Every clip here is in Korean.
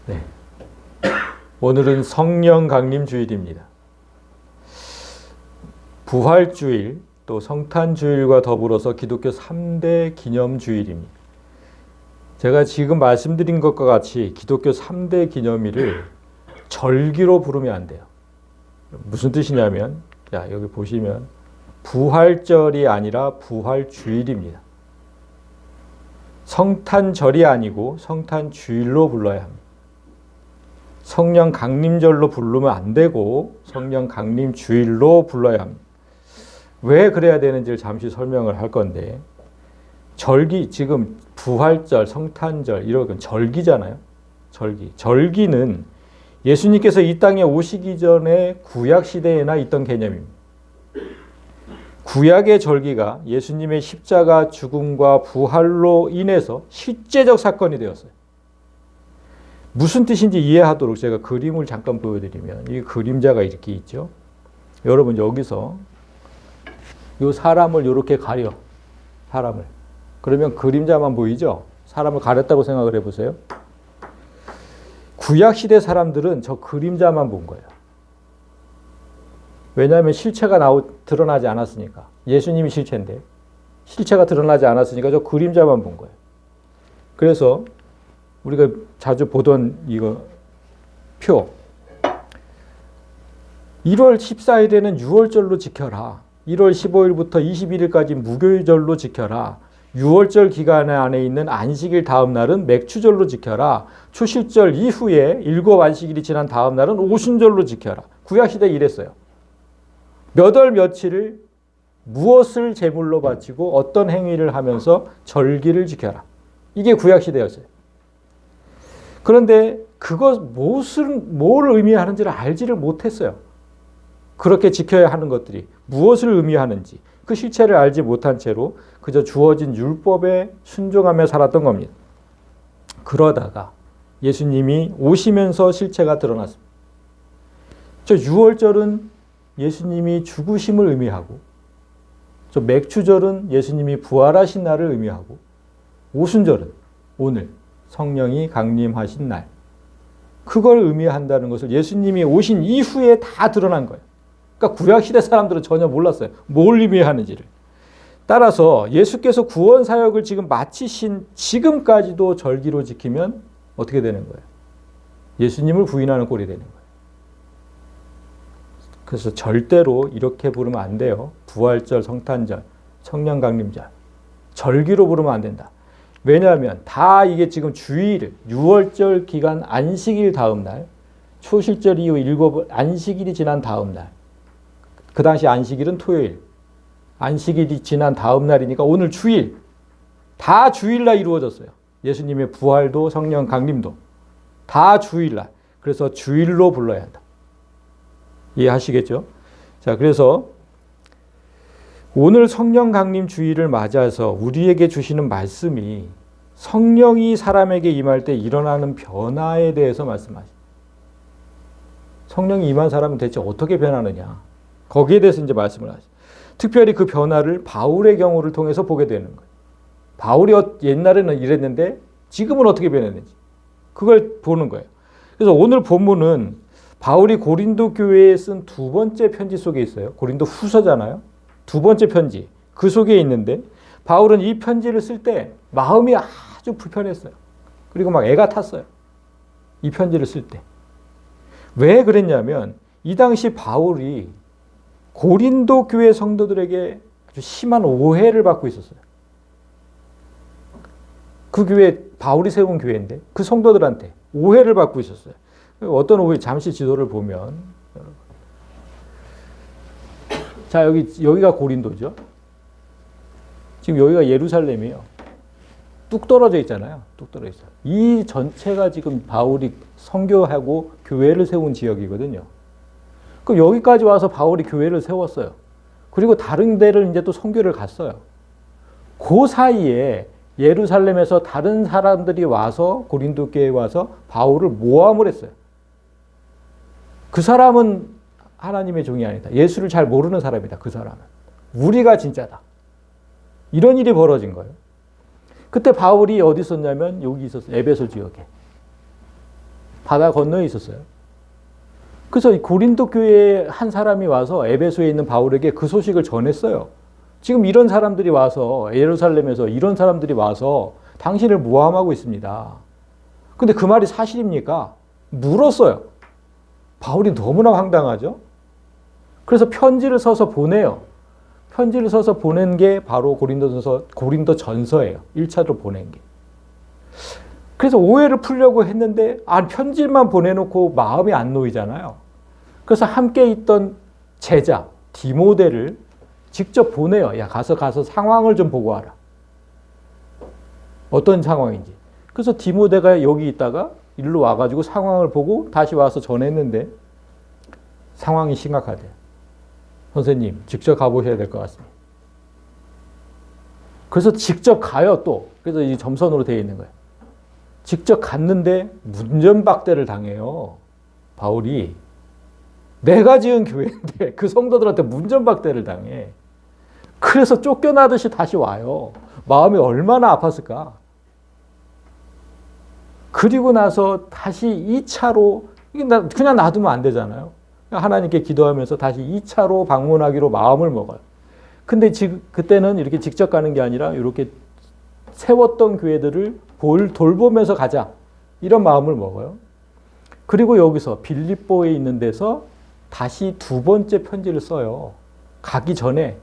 네. 오늘은 성령 강림 주일입니다. 부활주일 또 성탄주일과 더불어서 기독교 3대 기념주일입니다. 제가 지금 말씀드린 것과 같이 기독교 3대 기념일을 절기로 부르면 안 돼요. 무슨 뜻이냐면, 자, 여기 보시면 부활절이 아니라 부활주일입니다. 성탄절이 아니고 성탄주일로 불러야 합니다. 성령 강림절로 부르면 안 되고 성령 강림주일로 불러야 합니다. 왜 그래야 되는지를 잠시 설명을 할 건데, 절기, 지금 부활절, 성탄절 이런 건 절기잖아요. 절기. 절기는 예수님께서 이 땅에 오시기 전에 구약 시대에나 있던 개념입니다. 구약의 절기가 예수님의 십자가 죽음과 부활로 인해서 실제적 사건이 되었어요. 무슨 뜻인지 이해하도록 제가 그림을 잠깐 보여드리면, 이 그림자가 이렇게 있죠. 여러분 여기서 이 사람을 이렇게 가려. 사람을. 그러면 그림자만 보이죠? 사람을 가렸다고 생각을 해보세요. 구약시대 사람들은 저 그림자만 본 거예요. 왜냐하면 실체가 드러나지 않았으니까. 예수님이 실체인데 실체가 드러나지 않았으니까 저 그림자만 본 거예요. 그래서 우리가 자주 보던 이거 표, 1월 14일에는 유월절로 지켜라. 1월 15일부터 21일까지 무교절로 지켜라. 유월절 기간 안에 있는 안식일 다음 날은 맥추절로 지켜라. 초실절 이후에 7 안식일이 지난 다음 날은 오순절로 지켜라. 구약시대에 이랬어요. 몇 월 며칠을 무엇을 제물로 바치고 어떤 행위를 하면서 절기를 지켜라. 이게 구약시대였어요. 그런데 뭘 의미하는지를 알지를 못했어요. 그렇게 지켜야 하는 것들이 무엇을 의미하는지 그 실체를 알지 못한 채로 그저 주어진 율법에 순종하며 살았던 겁니다. 그러다가 예수님이 오시면서 실체가 드러났습니다. 저 유월절은 예수님이 죽으심을 의미하고, 저 맥추절은 예수님이 부활하신 날을 의미하고, 오순절은 오늘 성령이 강림하신 날, 그걸 의미한다는 것을 예수님이 오신 이후에 다 드러난 거예요. 그러니까 구약시대 사람들은 전혀 몰랐어요. 뭘 의미하는지를. 따라서 예수께서 구원 사역을 지금 마치신 지금까지도 절기로 지키면 어떻게 되는 거예요? 예수님을 부인하는 꼴이 되는 거예요. 그래서 절대로 이렇게 부르면 안 돼요. 부활절, 성탄절, 성령 강림절. 절기로 부르면 안 된다. 왜냐하면 다 이게 지금 주일, 유월절 기간 안식일 다음 날, 초실절 이후 7 안식일이 지난 다음 날, 그 당시 안식일은 토요일, 안식일이 지난 다음 날이니까 오늘 주일, 다 주일날 이루어졌어요. 예수님의 부활도 성령 강림도 다 주일날. 그래서 주일로 불러야 한다. 이해하시겠죠? 자, 그래서 오늘 성령 강림 주일을 맞아서 우리에게 주시는 말씀이 성령이 사람에게 임할 때 일어나는 변화에 대해서 말씀하십니다. 성령이 임한 사람은 대체 어떻게 변하느냐? 거기에 대해서 이제 말씀을 하시죠. 특별히 그 변화를 바울의 경우를 통해서 보게 되는 거예요. 바울이 옛날에는 이랬는데 지금은 어떻게 변했는지 그걸 보는 거예요. 그래서 오늘 본문은 바울이 고린도 교회에 쓴 2번째 편지 속에 있어요. 고린도 후서잖아요. 2번째 편지. 그 속에 있는데 바울은 이 편지를 쓸 때 마음이 아주 불편했어요. 그리고 막 애가 탔어요. 이 편지를 쓸 때. 왜 그랬냐면 이 당시 바울이 고린도 교회 성도들에게 아주 심한 오해를 받고 있었어요. 그 교회, 바울이 세운 교회인데 그 성도들한테 오해를 받고 있었어요. 어떤 오해, 잠시 지도를 보면, 자, 여기가 고린도죠. 지금 여기가 예루살렘이에요. 뚝 떨어져 있잖아요. 뚝 떨어져 있어요. 이 전체가 지금 바울이 선교하고 교회를 세운 지역이거든요. 그럼 여기까지 와서 바울이 교회를 세웠어요. 그리고 다른 데를 이제 또 선교를 갔어요. 그 사이에 예루살렘에서 다른 사람들이 와서 고린도 교회에 와서 바울을 모함을 했어요. 그 사람은 하나님의 종이 아니다. 예수를 잘 모르는 사람이다. 그 사람은. 우리가 진짜다. 이런 일이 벌어진 거예요. 그때 바울이 어디 있었냐면 여기 있었어요. 에베소 지역에. 바다 건너에 있었어요. 그래서 고린도 교회에 한 사람이 와서 에베소에 있는 바울에게 그 소식을 전했어요. 지금 이런 사람들이 와서 예루살렘에서 이런 사람들이 와서 당신을 모함하고 있습니다. 근데 그 말이 사실입니까? 물었어요. 바울이 너무나 황당하죠. 그래서 편지를 써서 보내요. 편지를 써서 보낸 게 바로 고린도전서예요. 1차로 보낸 게. 그래서 오해를 풀려고 했는데 편지만 보내놓고 마음이 안 놓이잖아요. 그래서 함께 있던 제자 디모데를 직접 보내요. 야, 가서 상황을 좀 보고 와라. 어떤 상황인지. 그래서 디모데가 여기 있다가 일로 와가지고 상황을 보고 다시 와서 전했는데 상황이 심각하대요. 선생님, 직접 가보셔야 될 것 같습니다. 그래서 직접 가요, 또. 그래서 이 점선으로 되어 있는 거예요. 직접 갔는데 문전박대를 당해요. 바울이. 내가 지은 교회인데 그 성도들한테 문전박대를 당해. 그래서 쫓겨나듯이 다시 와요. 마음이 얼마나 아팠을까. 그리고 나서 다시 2차로, 그냥 놔두면 안 되잖아요. 하나님께 기도하면서 다시 2차로 방문하기로 마음을 먹어요. 근데 지금 그때는 이렇게 직접 가는 게 아니라 이렇게 세웠던 교회들을 돌보면서 가자. 이런 마음을 먹어요. 그리고 여기서 빌립보에 있는 데서 다시 두 번째 편지를 써요. 가기 전에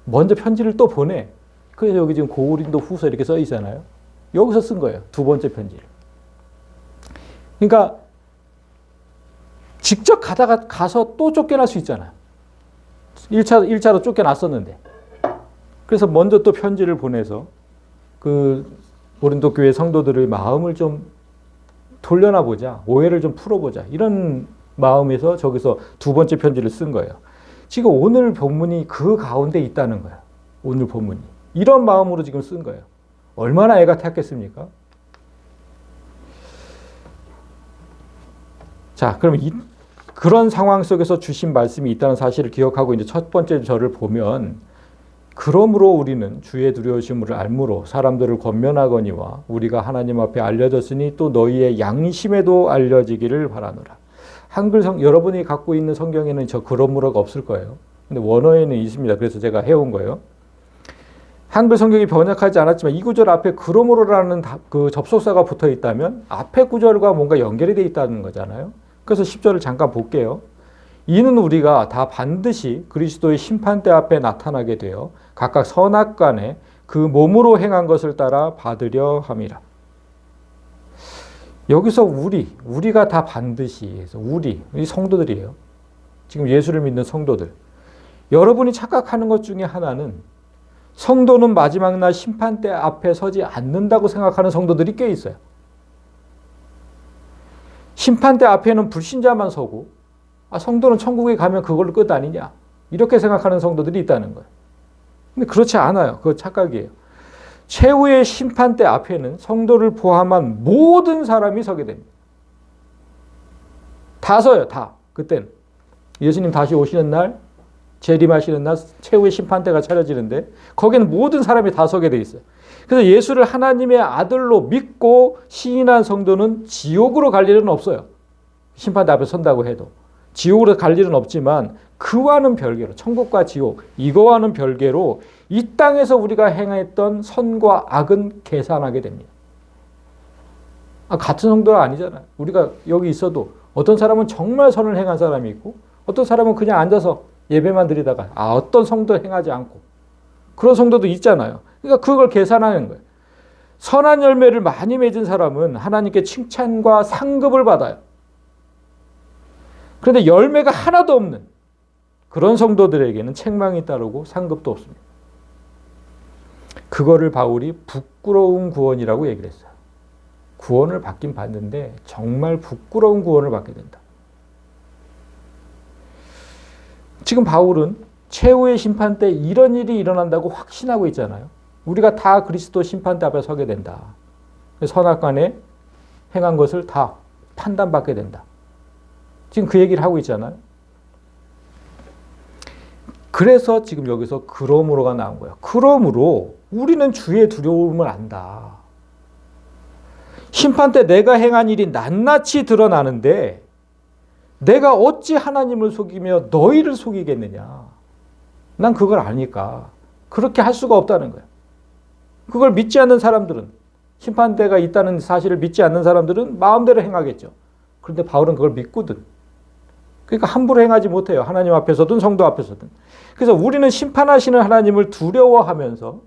먼저 편지를 또 보내. 그래서 여기 지금 고린도 후서 이렇게 써 있잖아요. 여기서 쓴 거예요. 두 번째 편지를. 그러니까 직접 가서 또 쫓겨날 수 있잖아요. 1차로 쫓겨났었는데. 그래서 먼저 또 편지를 보내서 그 고린도 교회 성도들의 마음을 좀 돌려놔 보자. 오해를 좀 풀어보자. 이런 마음에서 저기서 두 번째 편지를 쓴 거예요. 지금 오늘 본문이 그 가운데 있다는 거예요. 오늘 본문이. 이런 마음으로 지금 쓴 거예요. 얼마나 애가 탔겠습니까? 자, 그럼 그런 상황 속에서 주신 말씀이 있다는 사실을 기억하고 이제 첫 번째 절을 보면, 그러므로 우리는 주의 두려우심을 알므로 사람들을 권면하거니와 우리가 하나님 앞에 알려졌으니 또 너희의 양심에도 알려지기를 바라노라. 여러분이 갖고 있는 성경에는 저 그러므로가 없을 거예요. 근데 원어에는 있습니다. 그래서 제가 해온 거예요. 한글 성경이 번역하지 않았지만 이 구절 앞에 그러므로라는 그 접속사가 붙어 있다면 앞에 구절과 뭔가 연결이 되어 있다는 거잖아요. 그래서 10절을 잠깐 볼게요. 이는 우리가 다 반드시 그리스도의 심판대 앞에 나타나게 되어 각각 선악간에 그 몸으로 행한 것을 따라 받으려 함이라. 여기서 우리가 다 반드시 해서 우리 성도들이에요. 지금 예수를 믿는 성도들. 여러분이 착각하는 것 중에 하나는 성도는 마지막 날 심판대 앞에 서지 않는다고 생각하는 성도들이 꽤 있어요. 심판대 앞에는 불신자만 서고 성도는 천국에 가면 그걸로 끝 아니냐. 이렇게 생각하는 성도들이 있다는 거예요. 근데 그렇지 않아요. 그거 착각이에요. 최후의 심판대 앞에는 성도를 포함한 모든 사람이 서게 됩니다. 다 서요. 다. 그때는. 예수님 다시 오시는 날, 재림하시는 날 최후의 심판대가 차려지는데 거기는 모든 사람이 다 서게 돼 있어요. 그래서 예수를 하나님의 아들로 믿고 시인한 성도는 지옥으로 갈 일은 없어요. 심판대 앞에 선다고 해도. 지옥으로 갈 일은 없지만 그와는 별개로, 천국과 지옥, 이거와는 별개로 이 땅에서 우리가 행했던 선과 악은 계산하게 됩니다. 같은 성도가 아니잖아요. 우리가 여기 있어도 어떤 사람은 정말 선을 행한 사람이 있고 어떤 사람은 그냥 앉아서 예배만 드리다가 어떤 성도 행하지 않고 그런 성도도 있잖아요. 그러니까 그걸 계산하는 거예요. 선한 열매를 많이 맺은 사람은 하나님께 칭찬과 상급을 받아요. 그런데 열매가 하나도 없는 그런 성도들에게는 책망이 따르고 상급도 없습니다. 그거를 바울이 부끄러운 구원이라고 얘기를 했어요. 구원을 받긴 받는데 정말 부끄러운 구원을 받게 된다. 지금 바울은 최후의 심판 때 이런 일이 일어난다고 확신하고 있잖아요. 우리가 다 그리스도 심판대 앞에 서게 된다. 선악간에 행한 것을 다 판단받게 된다. 지금 그 얘기를 하고 있잖아요. 그래서 지금 여기서 그러므로가 나온 거예요. 그러므로 우리는 주의 두려움을 안다. 심판 때 내가 행한 일이 낱낱이 드러나는데 내가 어찌 하나님을 속이며 너희를 속이겠느냐. 난 그걸 아니까 그렇게 할 수가 없다는 거야. 그걸 믿지 않는 사람들은, 심판대가 있다는 사실을 믿지 않는 사람들은 마음대로 행하겠죠. 그런데 바울은 그걸 믿거든. 그러니까 함부로 행하지 못해요. 하나님 앞에서든 성도 앞에서든. 그래서 우리는 심판하시는 하나님을 두려워하면서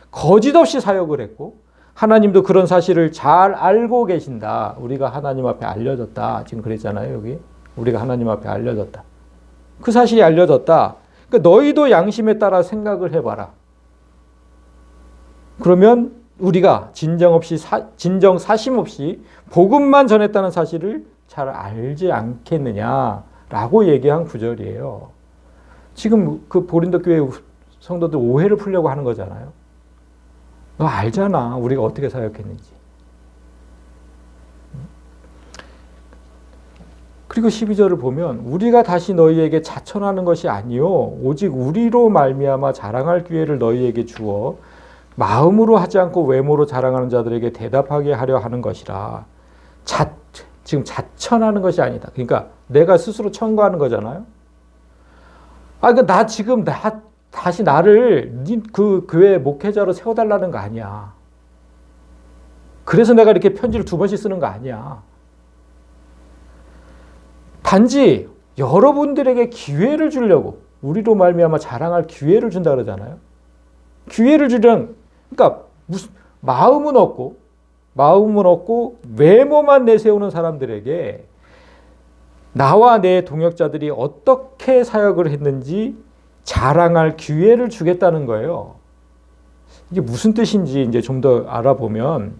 거짓 없이 사역을 했고, 하나님도 그런 사실을 잘 알고 계신다. 우리가 하나님 앞에 알려졌다. 지금 그랬잖아요, 여기. 우리가 하나님 앞에 알려졌다. 그 사실이 알려졌다. 그러니까 너희도 양심에 따라 생각을 해봐라. 그러면 우리가 진정 사심 없이 복음만 전했다는 사실을 잘 알지 않겠느냐라고 얘기한 구절이에요. 지금 그 고린도 교회 성도들 오해를 풀려고 하는 거잖아요. 너 알잖아, 우리가 어떻게 사역했는지. 그리고 12절을 보면 우리가 다시 너희에게 자천하는 것이 아니요 오직 우리로 말미암아 자랑할 기회를 너희에게 주어 마음으로 하지 않고 외모로 자랑하는 자들에게 대답하게 하려 하는 것이라. 지금 자천하는 것이 아니다. 그러니까 내가 스스로 천거하는 거잖아요. 그러니까 다시 나를 그 교회 목회자로 세워달라는 거 아니야. 그래서 내가 이렇게 편지를 2번씩 쓰는 거 아니야. 단지 여러분들에게 기회를 주려고, 우리로 말미암아 자랑할 기회를 준다 그러잖아요. 기회를 주려는, 그러니까 마음은 없고 외모만 내세우는 사람들에게 나와 내 동역자들이 어떻게 사역을 했는지 자랑할 기회를 주겠다는 거예요. 이게 무슨 뜻인지 이제 좀 더 알아보면,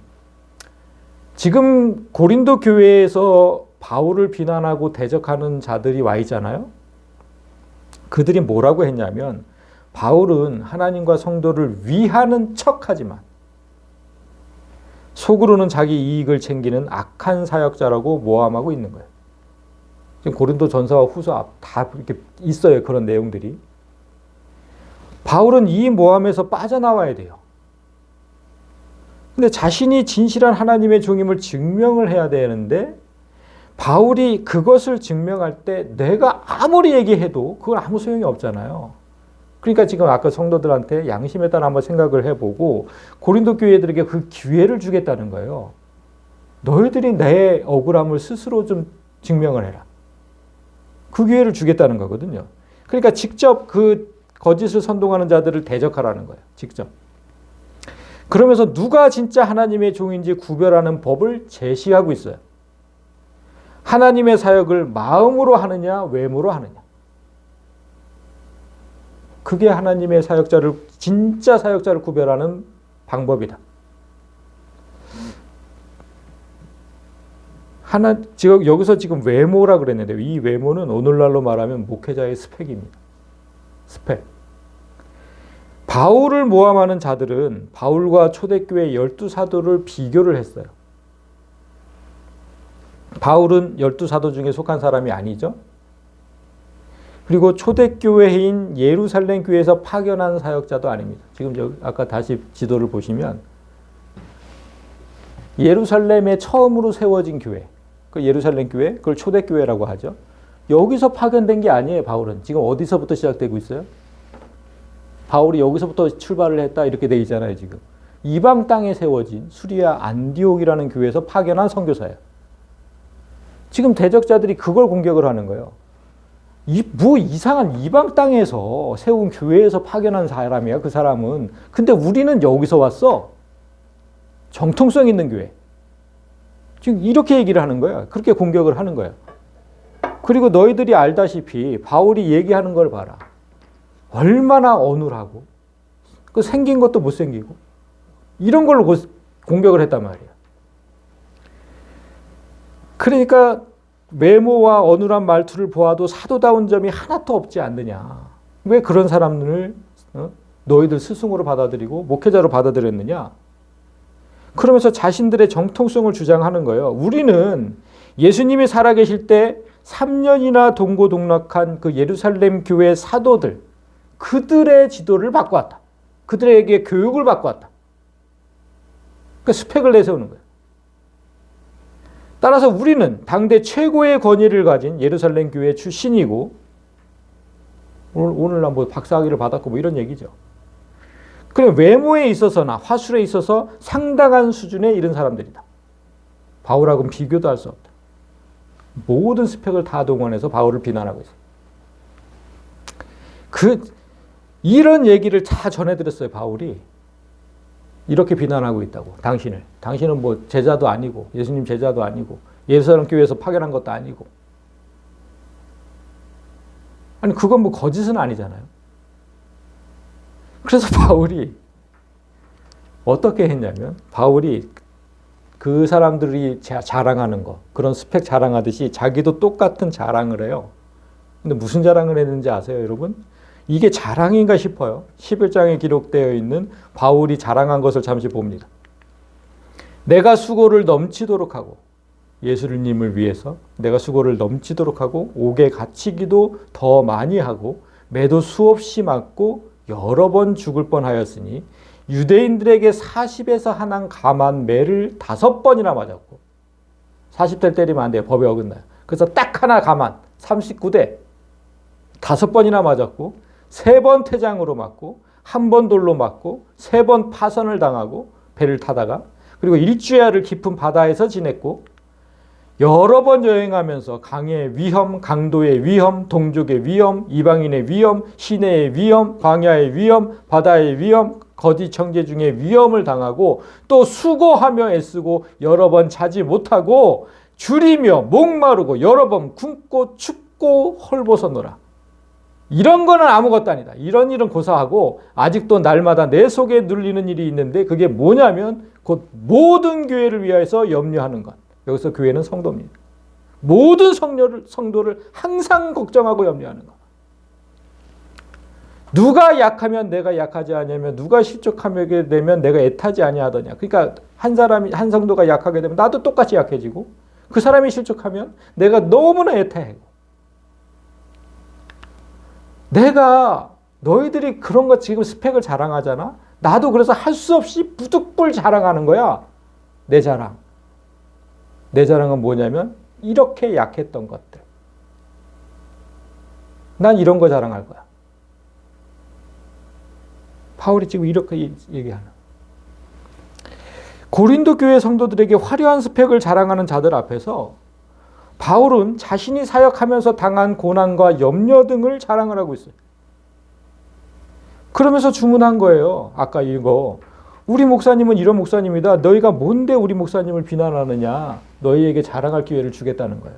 지금 고린도 교회에서 바울을 비난하고 대적하는 자들이 와 있잖아요. 그들이 뭐라고 했냐면, 바울은 하나님과 성도를 위하는 척하지만 속으로는 자기 이익을 챙기는 악한 사역자라고 모함하고 있는 거예요. 지금 고린도 전서와 후서 다 이렇게 있어요. 그런 내용들이. 바울은 이 모함에서 빠져나와야 돼요. 근데 자신이 진실한 하나님의 종임을 증명을 해야 되는데, 바울이 그것을 증명할 때 내가 아무리 얘기해도 그건 아무 소용이 없잖아요. 그러니까 지금 아까 성도들한테 양심에 따라 한번 생각을 해보고 고린도 교회들에게 그 기회를 주겠다는 거예요. 너희들이 내 억울함을 스스로 좀 증명을 해라. 그 기회를 주겠다는 거거든요. 그러니까 직접 그 거짓을 선동하는 자들을 대적하라는 거예요. 직접. 그러면서 누가 진짜 하나님의 종인지 구별하는 법을 제시하고 있어요. 하나님의 사역을 마음으로 하느냐 외모로 하느냐. 그게 하나님의 진짜 사역자를 구별하는 방법이다. 여기서 지금 외모라 그랬는데, 이 외모는 오늘날로 말하면 목회자의 스펙입니다. 스펙. 바울을 모함하는 자들은 바울과 초대교회 12사도를 비교를 했어요. 바울은 12사도 중에 속한 사람이 아니죠. 그리고 초대교회인 예루살렘 교회에서 파견한 사역자도 아닙니다. 지금 아까 다시 지도를 보시면 예루살렘에 처음으로 세워진 교회, 그 예루살렘 교회, 그걸 초대교회라고 하죠. 여기서 파견된 게 아니에요. 바울은 지금 어디서부터 시작되고 있어요? 바울이 여기서부터 출발을 했다 이렇게 돼 있잖아요. 지금 이방 땅에 세워진 수리아 안디옥이라는 교회에서 파견한 선교사예요. 지금 대적자들이 그걸 공격을 하는 거예요. 뭐 이상한 이방 땅에서 세운 교회에서 파견한 사람이야, 그 사람은. 근데 우리는 여기서 왔어. 정통성 있는 교회. 지금 이렇게 얘기를 하는 거야. 그렇게 공격을 하는 거야. 그리고 너희들이 알다시피 바울이 얘기하는 걸 봐라. 얼마나 어눌하고, 그 생긴 것도 못생기고, 이런 걸로 공격을 했단 말이야. 그러니까 외모와 어눌한 말투를 보아도 사도다운 점이 하나도 없지 않느냐. 왜 그런 사람들을 너희들 스승으로 받아들이고 목회자로 받아들였느냐. 그러면서 자신들의 정통성을 주장하는 거예요. 우리는 예수님이 살아계실 때 3년이나 동고동락한 그 예루살렘 교회 사도들, 그들의 지도를 받고 왔다. 그들에게 교육을 받고 왔다. 그러니까 스펙을 내세우는 거예요. 따라서 우리는 당대 최고의 권위를 가진 예루살렘 교회 출신이고 오늘날 뭐 박사학위를 받았고 뭐 이런 얘기죠. 그래 외모에 있어서나 화술에 있어서 상당한 수준에 이른 사람들이다. 바울하고는 비교도 할 수 없다. 모든 스펙을 다 동원해서 바울을 비난하고 있어요. 이런 얘기를 다 전해드렸어요. 바울이 이렇게 비난하고 있다고. 당신은 뭐 제자도 아니고 예수님 제자도 아니고 예루살렘 교회에서 파견한 것도 아니고. 아니 그건 뭐 거짓은 아니잖아요. 그래서 바울이 어떻게 했냐면 바울이 그 사람들이 자랑하는 거 그런 스펙 자랑하듯이 자기도 똑같은 자랑을 해요. 근데 무슨 자랑을 했는지 아세요, 여러분? 이게 자랑인가 싶어요. 11장에 기록되어 있는 바울이 자랑한 것을 잠시 봅니다. 내가 수고를 넘치도록 하고 예수님을 위해서 내가 수고를 넘치도록 하고 옥에 갇히기도 더 많이 하고 매도 수없이 맞고 여러 번 죽을 뻔하였으니 유대인들에게 40에서 한한 감한 매를 5번이나 맞았고 40대를 때리면 안 돼요. 법에 어긋나요. 그래서 딱 하나 감한 39대 5번이나 맞았고 3번 퇴장으로 맞고 1번 돌로 맞고 3번 파선을 당하고 배를 타다가 그리고 일주야를 깊은 바다에서 지냈고 여러 번 여행하면서 강의 위험, 강도의 위험, 동족의 위험, 이방인의 위험, 시내의 위험, 광야의 위험, 바다의 위험, 거짓 청제 중에 위험을 당하고 또 수고하며 애쓰고 여러 번 자지 못하고 줄이며 목마르고 여러 번 굶고 춥고 헐벗었노라. 이런 거는 아무것도 아니다. 이런 일은 고사하고 아직도 날마다 내 속에 눌리는 일이 있는데 그게 뭐냐면 곧 모든 교회를 위하여서 염려하는 것. 여기서 교회는 성도입니다. 모든 성도를 항상 걱정하고 염려하는 것. 누가 약하면 내가 약하지 아니하며 누가 실족하게 되면 내가 애타지 아니하더냐. 그러니까 한 성도가 약하게 되면 나도 똑같이 약해지고 그 사람이 실족하면 내가 너무나 애타하고 내가 너희들이 그런 거 지금 스펙을 자랑하잖아. 나도 그래서 할 수 없이 부득불 자랑하는 거야. 내 자랑. 내 자랑은 뭐냐면 이렇게 약했던 것들. 난 이런 거 자랑할 거야. 바울이 지금 이렇게 얘기하는. 고린도 교회 성도들에게 화려한 스펙을 자랑하는 자들 앞에서 바울은 자신이 사역하면서 당한 고난과 염려 등을 자랑을 하고 있어요. 그러면서 주문한 거예요. 아까 이거. 우리 목사님은 이런 목사님이다. 너희가 뭔데 우리 목사님을 비난하느냐. 너희에게 자랑할 기회를 주겠다는 거예요.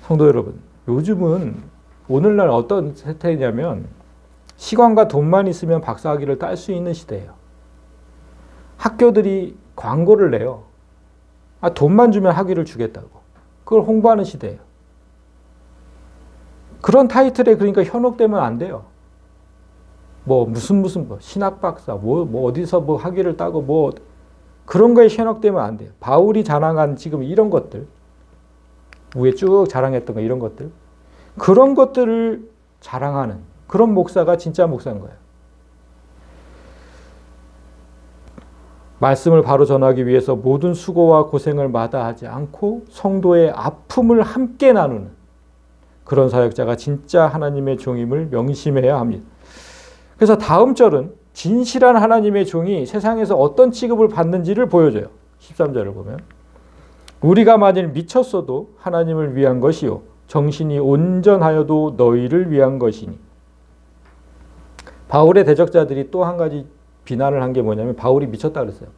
성도 여러분, 요즘은 오늘날 어떤 세태냐면 시간과 돈만 있으면 박사학위를 딸 수 있는 시대예요. 학교들이 광고를 내요. 돈만 주면 학위를 주겠다고. 그걸 홍보하는 시대예요. 그런 타이틀에 그러니까 현혹되면 안 돼요. 무슨 신학 박사, 어디서 학위를 따고 그런 거에 현혹되면 안 돼요. 바울이 자랑한 지금 이런 것들, 위에 쭉 자랑했던 거 이런 것들, 그런 것들을 자랑하는 그런 목사가 진짜 목사인 거예요. 말씀을 바로 전하기 위해서 모든 수고와 고생을 마다하지 않고 성도의 아픔을 함께 나누는 그런 사역자가 진짜 하나님의 종임을 명심해야 합니다. 그래서 다음 절은 진실한 하나님의 종이 세상에서 어떤 취급을 받는지를 보여줘요. 13절을 보면 우리가 만일 미쳤어도 하나님을 위한 것이요 정신이 온전하여도 너희를 위한 것이니. 바울의 대적자들이 또 한 가지 비난을 한 게 뭐냐면 바울이 미쳤다 그랬어요.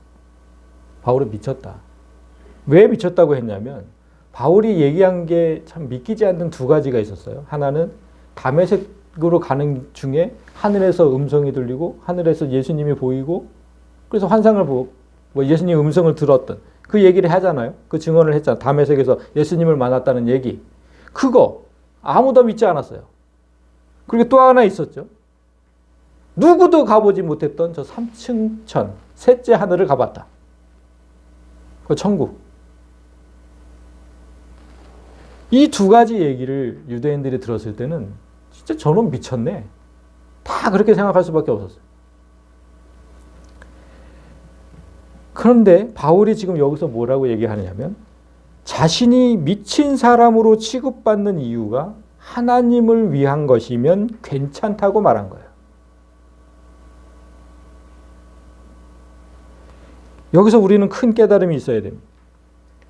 바울은 미쳤다. 왜 미쳤다고 했냐면 바울이 얘기한 게 참 믿기지 않는 두 가지가 있었어요. 하나는 다메섹으로 가는 중에 하늘에서 음성이 들리고 하늘에서 예수님이 보이고 그래서 환상을 보고 예수님 음성을 들었던 그 얘기를 하잖아요. 그 증언을 했잖아요. 다메섹에서 예수님을 만났다는 얘기. 그거 아무도 믿지 않았어요. 그리고 또 하나 있었죠. 누구도 가보지 못했던 저 3층 천, 셋째 하늘을 가봤다. 그 천국. 이 두 가지 얘기를 유대인들이 들었을 때는 진짜 저놈 미쳤네. 다 그렇게 생각할 수밖에 없었어요. 그런데 바울이 지금 여기서 뭐라고 얘기하느냐면 자신이 미친 사람으로 취급받는 이유가 하나님을 위한 것이면 괜찮다고 말한 거예요. 여기서 우리는 큰 깨달음이 있어야 됩니다.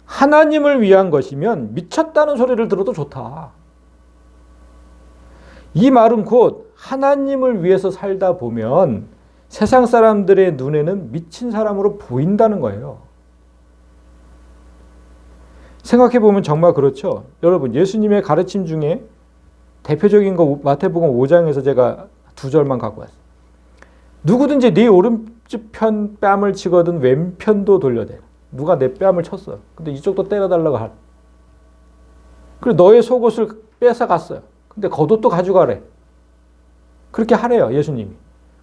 하나님을 위한 것이면 미쳤다는 소리를 들어도 좋다. 이 말은 곧 하나님을 위해서 살다 보면 세상 사람들의 눈에는 미친 사람으로 보인다는 거예요. 생각해 보면 정말 그렇죠. 여러분, 예수님의 가르침 중에 대표적인 거 마태복음 5장에서 제가 2절만 갖고 왔어요. 누구든지 네 오른편 뺨을 치거든 왼편도 돌려대. 누가 내 뺨을 쳤어. 근데 이쪽도 때려달라고 하래. 그리고 너의 속옷을 뺏어갔어요. 근데 겉옷도 가져가래. 그렇게 하래요, 예수님이.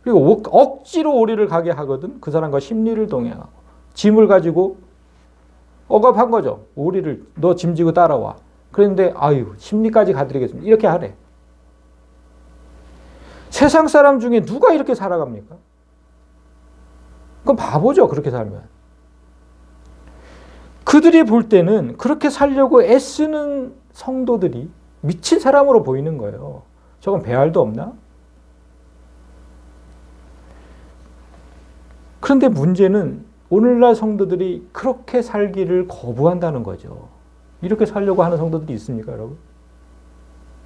그리고 억지로 오리를 가게 하거든 그 사람과 심리를 동행하고 짐을 가지고 억압한 거죠. 오리를 너 짐 지고 따라와. 그런데 아유 심리까지 가드리겠습니다. 이렇게 하래. 세상 사람 중에 누가 이렇게 살아갑니까? 그건 바보죠. 그렇게 살면. 그들이 볼 때는 그렇게 살려고 애쓰는 성도들이 미친 사람으로 보이는 거예요. 저건 배알도 없나? 그런데 문제는 오늘날 성도들이 그렇게 살기를 거부한다는 거죠. 이렇게 살려고 하는 성도들이 있습니까, 여러분?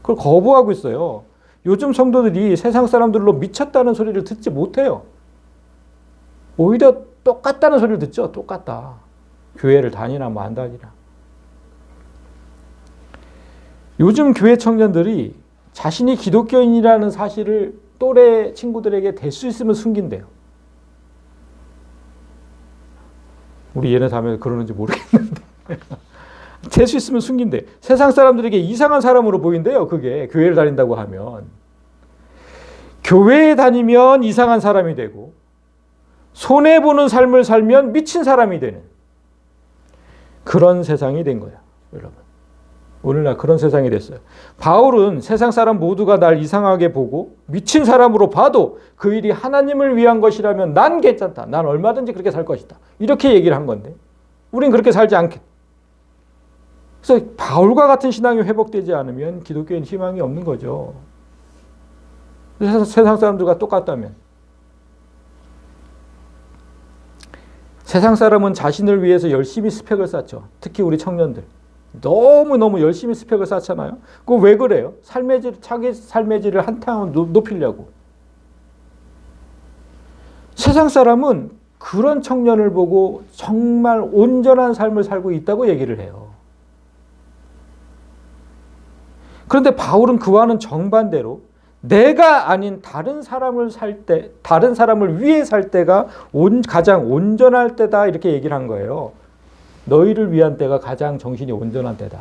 그걸 거부하고 있어요. 요즘 성도들이 세상 사람들로 미쳤다는 소리를 듣지 못해요. 오히려 똑같다는 소리를 듣죠. 똑같다. 교회를 다니나 뭐 안 다니나. 요즘 교회 청년들이 자신이 기독교인이라는 사실을 또래 친구들에게 될 수 있으면 숨긴대요. 우리 얘네 다음에 그러는지 모르겠는데. 될 수 있으면 숨긴대. 세상 사람들에게 이상한 사람으로 보인대요. 그게 교회를 다닌다고 하면. 교회에 다니면 이상한 사람이 되고 손해보는 삶을 살면 미친 사람이 되는 그런 세상이 된 거예요. 여러분. 오늘날 그런 세상이 됐어요. 바울은 세상 사람 모두가 날 이상하게 보고 미친 사람으로 봐도 그 일이 하나님을 위한 것이라면 난 괜찮다. 난 얼마든지 그렇게 살 것이다. 이렇게 얘기를 한 건데 우린 그렇게 살지 않겠다. 그래서 바울과 같은 신앙이 회복되지 않으면 기독교인 희망이 없는 거죠. 세상 사람들과 똑같다면. 세상 사람은 자신을 위해서 열심히 스펙을 쌓죠. 특히 우리 청년들. 너무너무 열심히 스펙을 쌓잖아요. 그거 왜 그래요? 삶의 질, 자기 삶의 질을 한탕 높이려고. 세상 사람은 그런 청년을 보고 정말 온전한 삶을 살고 있다고 얘기를 해요. 그런데 바울은 그와는 정반대로 내가 아닌 다른 사람을 살 때, 다른 사람을 위해 살 때가 가장 온전할 때다 이렇게 얘기를 한 거예요. 너희를 위한 때가 가장 정신이 온전한 때다.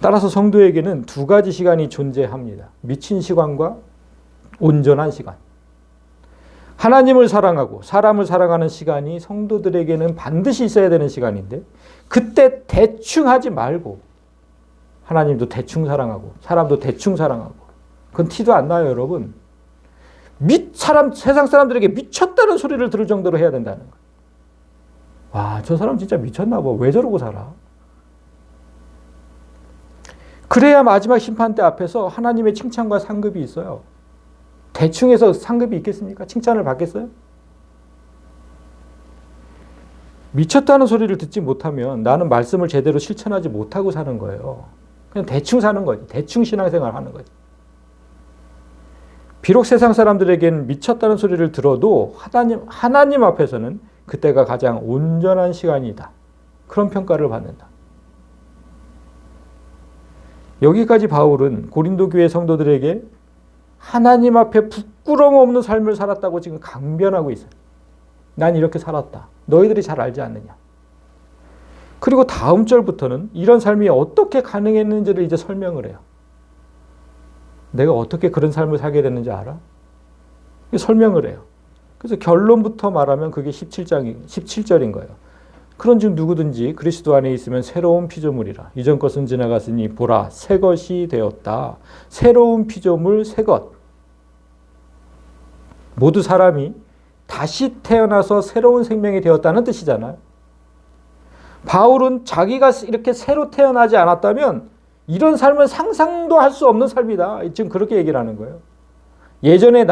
따라서 성도에게는 두 가지 시간이 존재합니다. 미친 시간과 온전한 시간. 하나님을 사랑하고 사람을 사랑하는 시간이 성도들에게는 반드시 있어야 되는 시간인데 그때 대충 하지 말고 하나님도 대충 사랑하고 사람도 대충 사랑하고 그건 티도 안 나요, 여러분. 세상 사람들에게 미쳤다는 소리를 들을 정도로 해야 된다는 거예요. 와, 저 사람 진짜 미쳤나 봐. 왜 저러고 살아? 그래야 마지막 심판대 앞에서 하나님의 칭찬과 상급이 있어요. 대충 해서 상급이 있겠습니까? 칭찬을 받겠어요? 미쳤다는 소리를 듣지 못하면 나는 말씀을 제대로 실천하지 못하고 사는 거예요. 그냥 대충 사는 거지. 대충 신앙생활 하는 거지. 비록 세상 사람들에게는 미쳤다는 소리를 들어도 하나님 앞에서는 그때가 가장 온전한 시간이다. 그런 평가를 받는다. 여기까지 바울은 고린도 교회 성도들에게 하나님 앞에 부끄러움 없는 삶을 살았다고 지금 강변하고 있어요. 난 이렇게 살았다. 너희들이 잘 알지 않느냐. 그리고 다음 절부터는 이런 삶이 어떻게 가능했는지를 이제 설명을 해요. 내가 어떻게 그런 삶을 살게 됐는지 알아? 설명을 해요. 그래서 결론부터 말하면 그게 17절인 거예요. 그런즉 누구든지 그리스도 안에 있으면 새로운 피조물이라. 이전 것은 지나갔으니 보라 새 것이 되었다. 새로운 피조물 새 것. 모두 사람이 다시 태어나서 새로운 생명이 되었다는 뜻이잖아요. 바울은 자기가 이렇게 새로 태어나지 않았다면 이런 삶은 상상도 할 수 없는 삶이다. 지금 그렇게 얘기를 하는 거예요. 예전에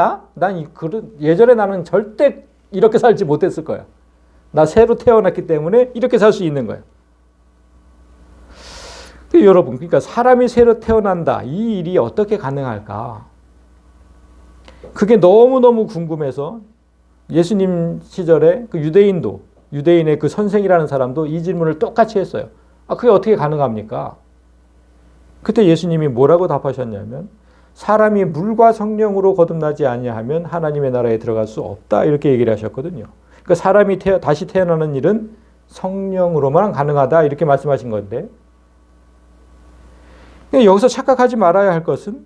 예전에 나는 절대 이렇게 살지 못했을 거야. 나 새로 태어났기 때문에 이렇게 살 수 있는 거예요. 여러분, 그러니까 사람이 새로 태어난다. 이 일이 어떻게 가능할까? 그게 너무너무 궁금해서 예수님 시절에 그 유대인의 그 선생이라는 사람도 이 질문을 똑같이 했어요. 그게 어떻게 가능합니까? 그때 예수님이 뭐라고 답하셨냐면 사람이 물과 성령으로 거듭나지 아니하면 하나님의 나라에 들어갈 수 없다. 이렇게 얘기를 하셨거든요. 그러니까 사람이 다시 태어나는 일은 성령으로만 가능하다. 이렇게 말씀하신 건데 여기서 착각하지 말아야 할 것은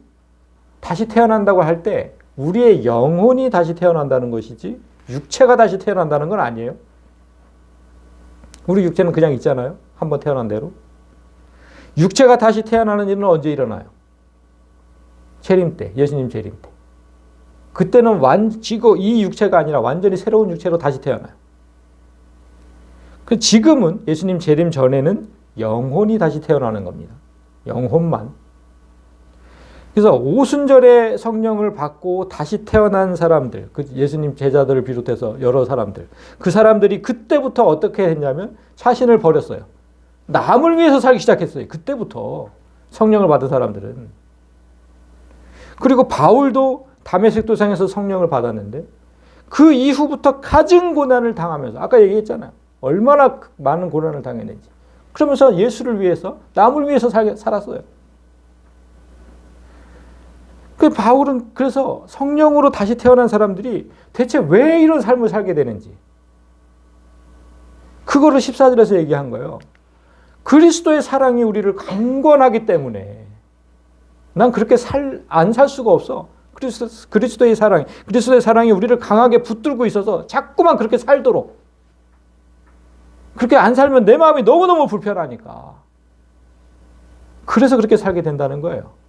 다시 태어난다고 할 때 우리의 영혼이 다시 태어난다는 것이지 육체가 다시 태어난다는 건 아니에요. 우리 육체는 그냥 있잖아요. 한번 태어난 대로. 육체가 다시 태어나는 일은 언제 일어나요? 재림 때, 예수님 재림 때. 그때는 이 육체가 아니라 완전히 새로운 육체로 다시 태어나요. 지금은 예수님 재림 전에는 영혼이 다시 태어나는 겁니다. 영혼만. 그래서 오순절에 성령을 받고 다시 태어난 사람들, 예수님 제자들을 비롯해서 여러 사람들, 그 사람들이 그때부터 어떻게 했냐면 자신을 버렸어요. 남을 위해서 살기 시작했어요. 그때부터 성령을 받은 사람들은. 그리고 바울도 다메섹 도상에서 성령을 받았는데 그 이후부터 갖은 고난을 당하면서 아까 얘기했잖아요. 얼마나 많은 고난을 당했는지. 그러면서 예수를 위해서 남을 위해서 살았어요. 바울은 그래서 성령으로 다시 태어난 사람들이 대체 왜 이런 삶을 살게 되는지 그거를 14절에서 얘기한 거예요. 그리스도의 사랑이 우리를 강권하기 때문에 난 그렇게 안 살 수가 없어. 그리스도의 사랑이 우리를 강하게 붙들고 있어서 자꾸만 그렇게 살도록. 그렇게 안 살면 내 마음이 너무너무 불편하니까. 그래서 그렇게 살게 된다는 거예요.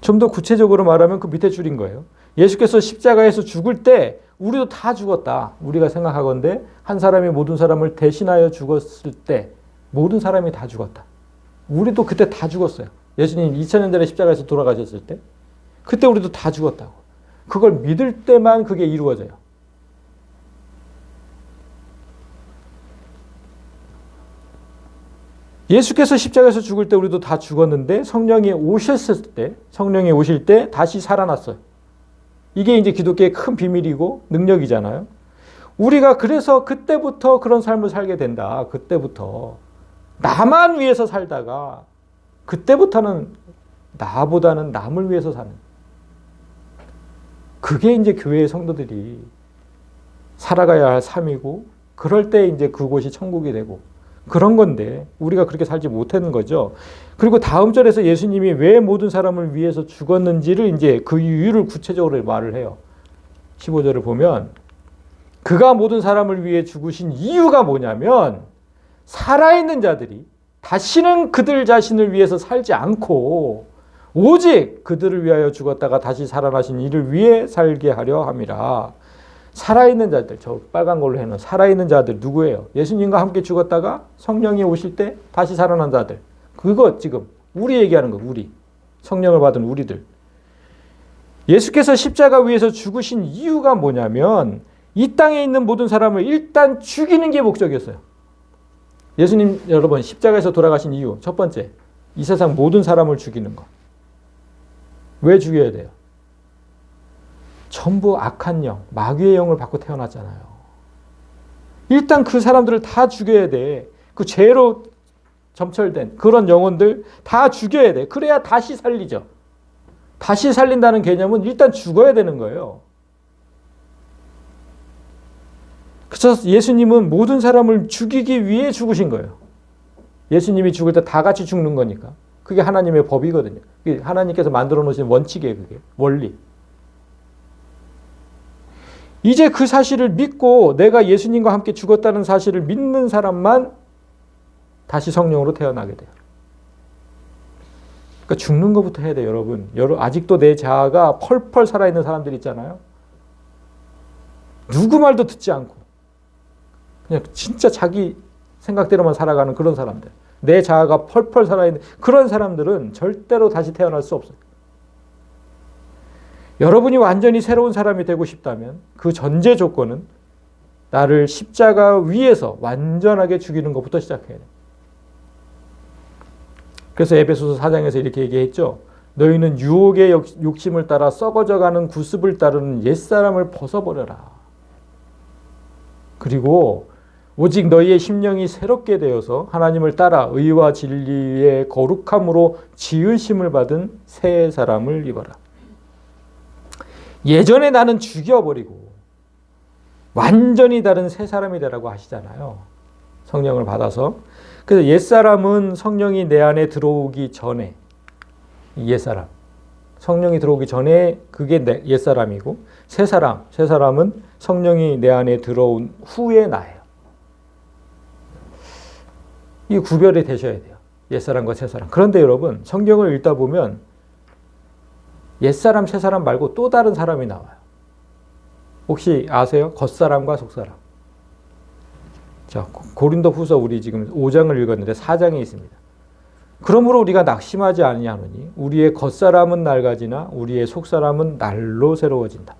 좀 더 구체적으로 말하면 그 밑에 줄인 거예요. 예수께서 십자가에서 죽을 때 우리도 다 죽었다. 우리가 생각하건대 한 사람이 모든 사람을 대신하여 죽었을 때 모든 사람이 다 죽었다. 우리도 그때 다 죽었어요. 예수님 2000년 전에 십자가에서 돌아가셨을 때 그때 우리도 다 죽었다고. 그걸 믿을 때만 그게 이루어져요. 예수께서 십자가에서 죽을 때 우리도 다 죽었는데 성령이 오실 때 다시 살아났어요. 이게 이제 기독교의 큰 비밀이고 능력이잖아요. 우리가 그래서 그때부터 그런 삶을 살게 된다. 그때부터 나만 위해서 살다가 그때부터는 나보다는 남을 위해서 사는. 그게 이제 교회의 성도들이 살아가야 할 삶이고 그럴 때 이제 그곳이 천국이 되고 그런 건데 우리가 그렇게 살지 못하는 거죠. 그리고 다음 절에서 예수님이 왜 모든 사람을 위해서 죽었는지를 이제 그 이유를 구체적으로 말을 해요. 15절을 보면 그가 모든 사람을 위해 죽으신 이유가 뭐냐면 살아있는 자들이 다시는 그들 자신을 위해서 살지 않고 오직 그들을 위하여 죽었다가 다시 살아나신 이를 위해 살게 하려 함이라. 살아있는 자들, 저 빨간 걸로 해놓은 살아있는 자들 누구예요? 예수님과 함께 죽었다가 성령이 오실 때 다시 살아난 자들. 그거 지금 우리 얘기하는 거, 우리. 성령을 받은 우리들. 예수께서 십자가 위에서 죽으신 이유가 뭐냐면 이 땅에 있는 모든 사람을 일단 죽이는 게 목적이었어요. 예수님 여러분 십자가에서 돌아가신 이유 첫 번째, 이 세상 모든 사람을 죽이는 거. 왜 죽여야 돼요? 전부 악한 영, 마귀의 영을 받고 태어났잖아요. 일단 그 사람들을 다 죽여야 돼. 그 죄로 점철된 그런 영혼들 다 죽여야 돼. 그래야 다시 살리죠. 다시 살린다는 개념은 일단 죽어야 되는 거예요. 그래서 예수님은 모든 사람을 죽이기 위해 죽으신 거예요. 예수님이 죽을 때 다 같이 죽는 거니까. 그게 하나님의 법이거든요. 그게 하나님께서 만들어 놓으신 원칙이에요. 그게 원리. 이제 그 사실을 믿고 내가 예수님과 함께 죽었다는 사실을 믿는 사람만 다시 성령으로 태어나게 돼요. 그러니까 죽는 것부터 해야 돼요, 여러분. 아직도 내 자아가 펄펄 살아있는 사람들 있잖아요. 누구 말도 듣지 않고 그냥 진짜 자기 생각대로만 살아가는 그런 사람들, 내 자아가 펄펄 살아있는 그런 사람들은 절대로 다시 태어날 수 없어요. 여러분이 완전히 새로운 사람이 되고 싶다면 그 전제 조건은 나를 십자가 위에서 완전하게 죽이는 것부터 시작해야 돼요. 그래서 에베소서 4장에서 이렇게 얘기했죠. 너희는 유혹의 욕심을 따라 썩어져가는 구습을 따르는 옛사람을 벗어버려라. 그리고 오직 너희의 심령이 새롭게 되어서 하나님을 따라 의와 진리의 거룩함으로 지으심을 받은 새 사람을 입어라. 예전에 나는 죽여버리고 완전히 다른 새 사람이 되라고 하시잖아요. 성령을 받아서. 그래서 옛사람은 성령이 내 안에 들어오기 전에, 옛사람, 성령이 들어오기 전에 그게 옛사람이고, 새사람은 성령이 내 안에 들어온 후에 나예요. 이 구별이 되셔야 돼요. 옛사람과 새사람. 그런데 여러분, 성경을 읽다 보면 옛사람, 새사람 말고 또 다른 사람이 나와요. 혹시 아세요? 겉사람과 속사람. 자, 고린도 후서 우리 지금 5장을 읽었는데 4장에 있습니다. 그러므로 우리가 낙심하지 아니하노니 우리의 겉사람은 낡아지나 우리의 속사람은 날로 새로워진다.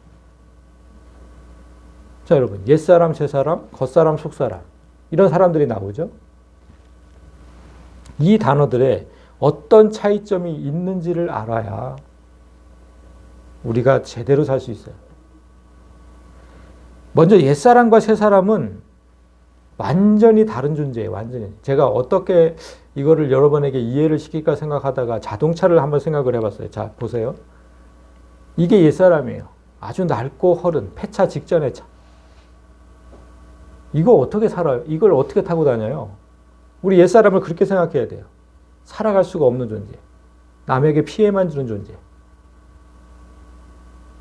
자, 여러분, 옛사람, 새사람, 겉사람, 속사람 이런 사람들이 나오죠. 이 단어들에 어떤 차이점이 있는지를 알아야 우리가 제대로 살 수 있어요. 먼저 옛사람과 새사람은 완전히 다른 존재예요. 완전히. 제가 어떻게 이거를 여러분에게 이해를 시킬까 생각하다가 자동차를 한번 생각을 해봤어요. 자, 보세요. 이게 옛사람이에요. 아주 낡고 허른 폐차 직전의 차. 이거 어떻게 살아요? 이걸 어떻게 타고 다녀요? 우리 옛사람을 그렇게 생각해야 돼요. 살아갈 수가 없는 존재. 남에게 피해만 주는 존재.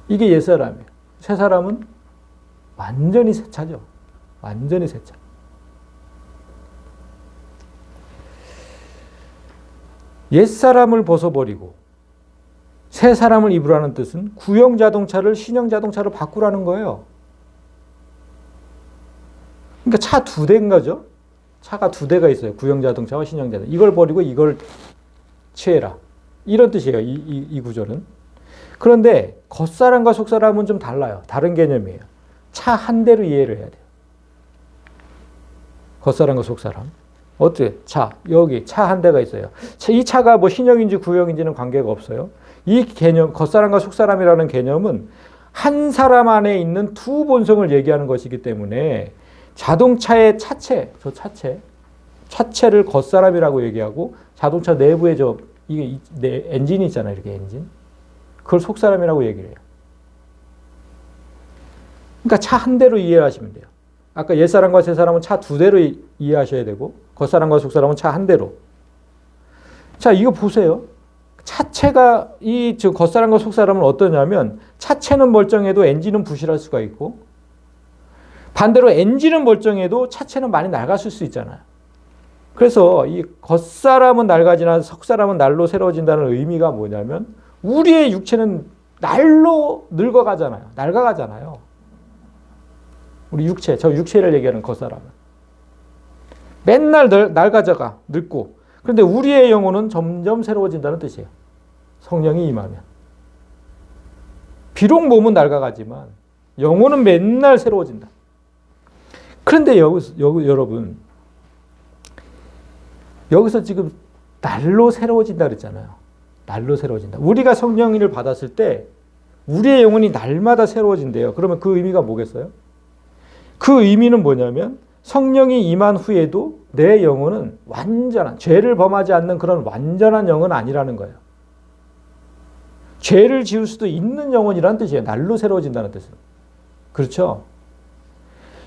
이게 옛사람이에요. 새사람은 완전히 새 차죠. 완전히 새 차. 옛사람을 벗어버리고 새사람을 입으라는 뜻은 구형 자동차를 신형 자동차로 바꾸라는 거예요. 그러니까 차 두 대인 거죠. 차가 두 대가 있어요. 구형 자동차와 신형 자동차. 이걸 버리고 이걸 취해라. 이런 뜻이에요. 이 구조는. 그런데 겉사람과 속사람은 좀 달라요. 다른 개념이에요. 차 한 대로 이해를 해야 돼요. 겉사람과 속사람. 어떻게? 차, 여기 차 한 대가 있어요. 이 차가 뭐 신형인지 구형인지는 관계가 없어요. 이 개념, 겉사람과 속사람이라는 개념은 한 사람 안에 있는 두 본성을 얘기하는 것이기 때문에 자동차의 차체를 겉사람이라고 얘기하고 자동차 내부에 이게 엔진이 있잖아요. 이렇게 엔진. 그걸 속사람이라고 얘기를 해요. 그러니까 차 한 대로 이해하시면 돼요. 아까 옛사람과 새사람은 차 두 대로 이해하셔야 되고 겉사람과 속사람은 차 한 대로. 자, 이거 보세요. 차체가 겉사람과 속사람은 어떠냐면 차체는 멀쩡해도 엔진은 부실할 수가 있고 반대로 엔진은 멀쩡해도 차체는 많이 낡았을 수 있잖아요. 그래서 이 겉사람은 낡아지나 속사람은 날로 새로워진다는 의미가 뭐냐면 우리의 육체는 날로 늙어가잖아요. 낡아가잖아요. 우리 육체, 저 육체를 얘기하는 겉사람은. 맨날 낡아져가, 늙고. 그런데 우리의 영혼은 점점 새로워진다는 뜻이에요. 성령이 임하면. 비록 몸은 낡아가지만 영혼은 맨날 새로워진다. 그런데 여러분, 여기서 지금 날로 새로워진다 그랬잖아요. 날로 새로워진다. 우리가 성령을 받았을 때 우리의 영혼이 날마다 새로워진대요. 그러면 그 의미가 뭐겠어요? 그 의미는 뭐냐면 성령이 임한 후에도 내 영혼은 완전한, 죄를 범하지 않는 그런 완전한 영은 아니라는 거예요. 죄를 지을 수도 있는 영혼이라는 뜻이에요. 날로 새로워진다는 뜻은. 그렇죠?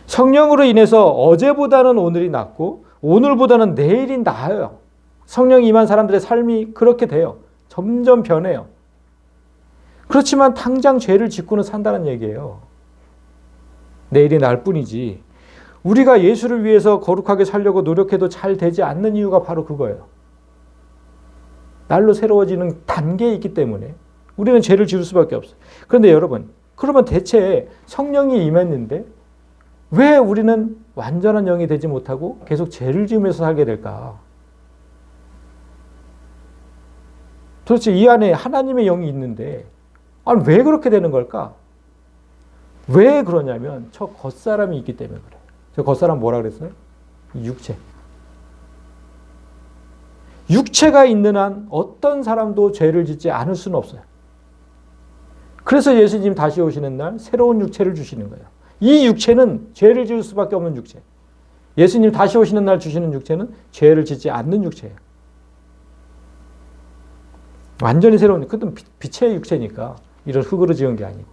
성령으로 인해서 어제보다는 오늘이 낫고 오늘보다는 내일이 나아요. 성령이 임한 사람들의 삶이 그렇게 돼요. 점점 변해요. 그렇지만 당장 죄를 짓고는 산다는 얘기예요. 내일이 날 뿐이지. 우리가 예수를 위해서 거룩하게 살려고 노력해도 잘 되지 않는 이유가 바로 그거예요. 날로 새로워지는 단계에 있기 때문에 우리는 죄를 지을 수밖에 없어요. 그런데 여러분, 그러면 대체 성령이 임했는데 왜 우리는 완전한 영이 되지 못하고 계속 죄를 지으면서 살게 될까? 도대체 이 안에 하나님의 영이 있는데 아니 왜 그렇게 되는 걸까? 왜 그러냐면 저 겉사람이 있기 때문에 그래요. 저 겉사람 뭐라 그랬어요? 육체. 육체가 있는 한 어떤 사람도 죄를 짓지 않을 수는 없어요. 그래서 예수님 다시 오시는 날 새로운 육체를 주시는 거예요. 이 육체는 죄를 지을 수밖에 없는 육체. 예수님 다시 오시는 날 주시는 육체는 죄를 짓지 않는 육체예요. 완전히 새로운, 그것도 빛의 육체니까 이런 흙으로 지은 게 아니고.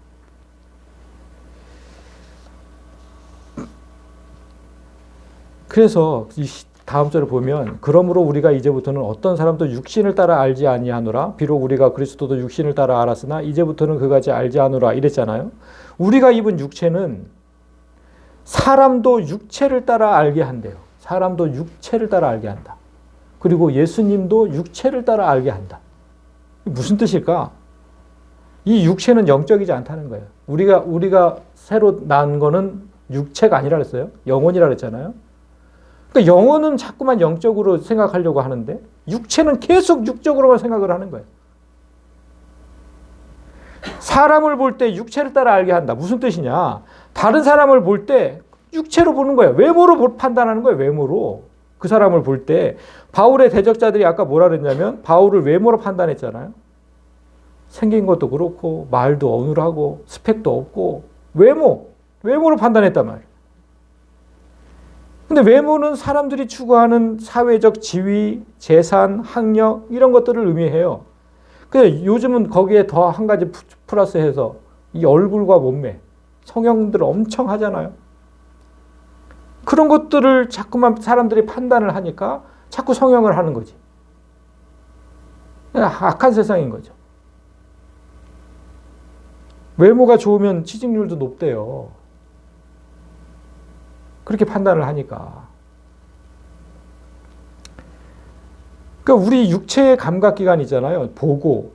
그래서 이 다음 절을 보면 그러므로 우리가 이제부터는 어떤 사람도 육신을 따라 알지 아니하노라. 비록 우리가 그리스도도 육신을 따라 알았으나 이제부터는 그같이 알지 않으라 이랬잖아요. 우리가 입은 육체는 사람도 육체를 따라 알게 한대요. 사람도 육체를 따라 알게 한다. 그리고 예수님도 육체를 따라 알게 한다. 무슨 뜻일까? 이 육체는 영적이지 않다는 거예요. 우리가 새로 난 거는 육체가 아니라 그랬어요. 영혼이라 그랬잖아요. 그러니까 영혼은 자꾸만 영적으로 생각하려고 하는데 육체는 계속 육적으로만 생각을 하는 거예요. 사람을 볼 때 육체를 따라 알게 한다. 무슨 뜻이냐? 다른 사람을 볼 때 육체로 보는 거예요. 외모로 판단하는 거예요. 외모로. 그 사람을 볼 때 바울의 대적자들이 아까 뭐라 그랬냐면 바울을 외모로 판단했잖아요. 생긴 것도 그렇고 말도 어눌하고 스펙도 없고 외모로 판단했단 말이에요. 근데 외모는 사람들이 추구하는 사회적 지위, 재산, 학력 이런 것들을 의미해요. 근데 요즘은 거기에 더 한 가지 플러스해서 이 얼굴과 몸매, 성형들 엄청 하잖아요. 그런 것들을 자꾸만 사람들이 판단을 하니까 자꾸 성형을 하는 거지. 악한 세상인 거죠. 외모가 좋으면 취직률도 높대요. 그렇게 판단을 하니까. 그러니까 우리 육체의 감각기관 있잖아요. 보고,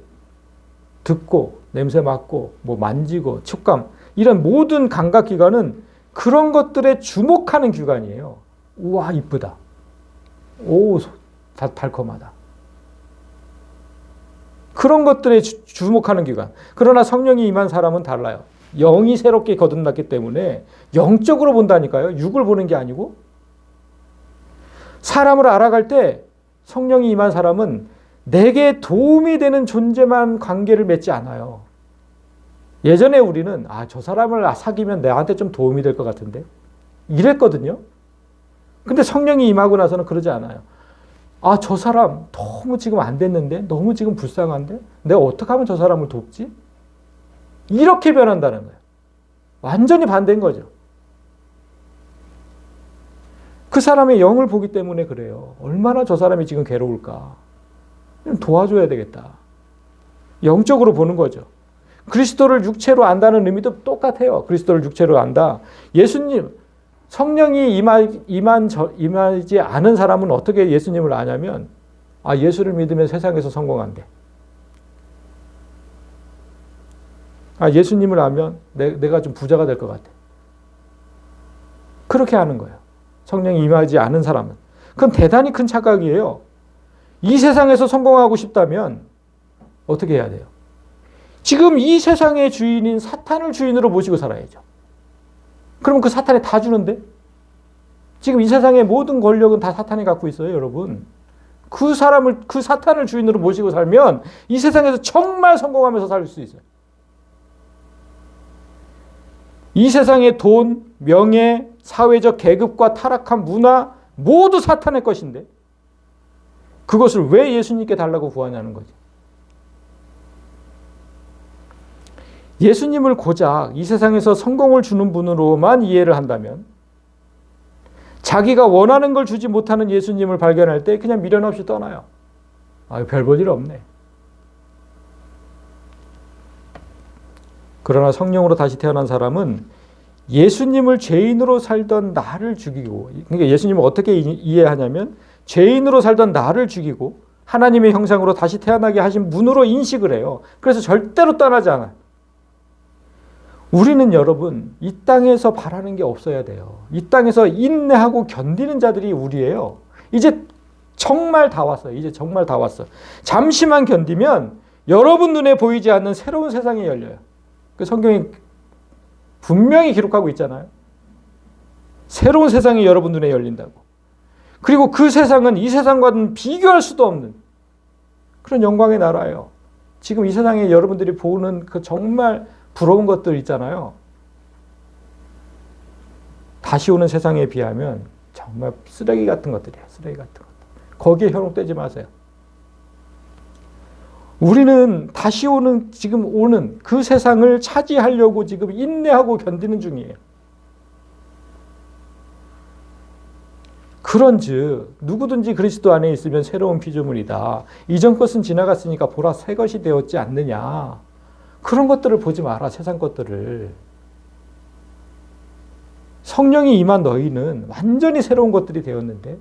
듣고, 냄새 맡고, 뭐 만지고, 촉감. 이런 모든 감각기관은 그런 것들에 주목하는 기관이에요. 우와, 이쁘다. 오, 달콤하다. 그런 것들에 주목하는 기관. 그러나 성령이 임한 사람은 달라요. 영이 새롭게 거듭났기 때문에 영적으로 본다니까요. 육을 보는 게 아니고. 사람을 알아갈 때 성령이 임한 사람은 내게 도움이 되는 존재만 관계를 맺지 않아요. 예전에 우리는 저 사람을 사귀면 나한테 좀 도움이 될 것 같은데 이랬거든요. 근데 성령이 임하고 나서는 그러지 않아요. 저 사람 너무 지금 안 됐는데 너무 지금 불쌍한데 내가 어떻게 하면 저 사람을 돕지? 이렇게 변한다는 거예요. 완전히 반대인 거죠. 그 사람의 영을 보기 때문에 그래요. 얼마나 저 사람이 지금 괴로울까. 도와줘야 되겠다. 영적으로 보는 거죠. 그리스도를 육체로 안다는 의미도 똑같아요. 그리스도를 육체로 안다. 예수님, 성령이 임하지 않은 사람은 어떻게 예수님을 아냐면 예수를 믿으면 세상에서 성공한대. 예수님을 알면 내가 좀 부자가 될 것 같아. 그렇게 하는 거예요. 성령이 임하지 않은 사람은. 그건 대단히 큰 착각이에요. 이 세상에서 성공하고 싶다면 어떻게 해야 돼요? 지금 이 세상의 주인인 사탄을 주인으로 모시고 살아야죠. 그러면 그 사탄이 다 주는데? 지금 이 세상의 모든 권력은 다 사탄이 갖고 있어요, 여러분. 그 사탄을 주인으로 모시고 살면 이 세상에서 정말 성공하면서 살 수 있어요. 이 세상의 돈, 명예, 사회적 계급과 타락한 문화 모두 사탄의 것인데 그것을 왜 예수님께 달라고 구하냐는 거죠. 예수님을 고작 이 세상에서 성공을 주는 분으로만 이해를 한다면 자기가 원하는 걸 주지 못하는 예수님을 발견할 때 그냥 미련 없이 떠나요. 별 볼 일 없네. 그러나 성령으로 다시 태어난 사람은 예수님을 죄인으로 살던 나를 죽이고, 그러니까 예수님을 어떻게 이해하냐면 죄인으로 살던 나를 죽이고 하나님의 형상으로 다시 태어나게 하신 분으로 인식을 해요. 그래서 절대로 떠나지 않아요. 우리는 여러분 이 땅에서 바라는 게 없어야 돼요. 이 땅에서 인내하고 견디는 자들이 우리예요. 이제 정말 다 왔어요. 이제 정말 다 왔어. 잠시만 견디면 여러분 눈에 보이지 않는 새로운 세상이 열려요. 그 성경이 분명히 기록하고 있잖아요. 새로운 세상이 여러분 눈에 열린다고. 그리고 그 세상은 이 세상과는 비교할 수도 없는 그런 영광의 나라예요. 지금 이 세상에 여러분들이 보는 그 정말 부러운 것들 있잖아요. 다시 오는 세상에 비하면 정말 쓰레기 같은 것들이에요. 쓰레기 같은 것들. 거기에 현혹되지 마세요. 우리는 다시 오는, 지금 오는 그 세상을 차지하려고 지금 인내하고 견디는 중이에요. 그런즉 누구든지 그리스도 안에 있으면 새로운 피조물이다. 이전 것은 지나갔으니까 보라 새 것이 되었지 않느냐. 그런 것들을 보지 마라. 세상 것들을. 성령이 임한 너희는 완전히 새로운 것들이 되었는데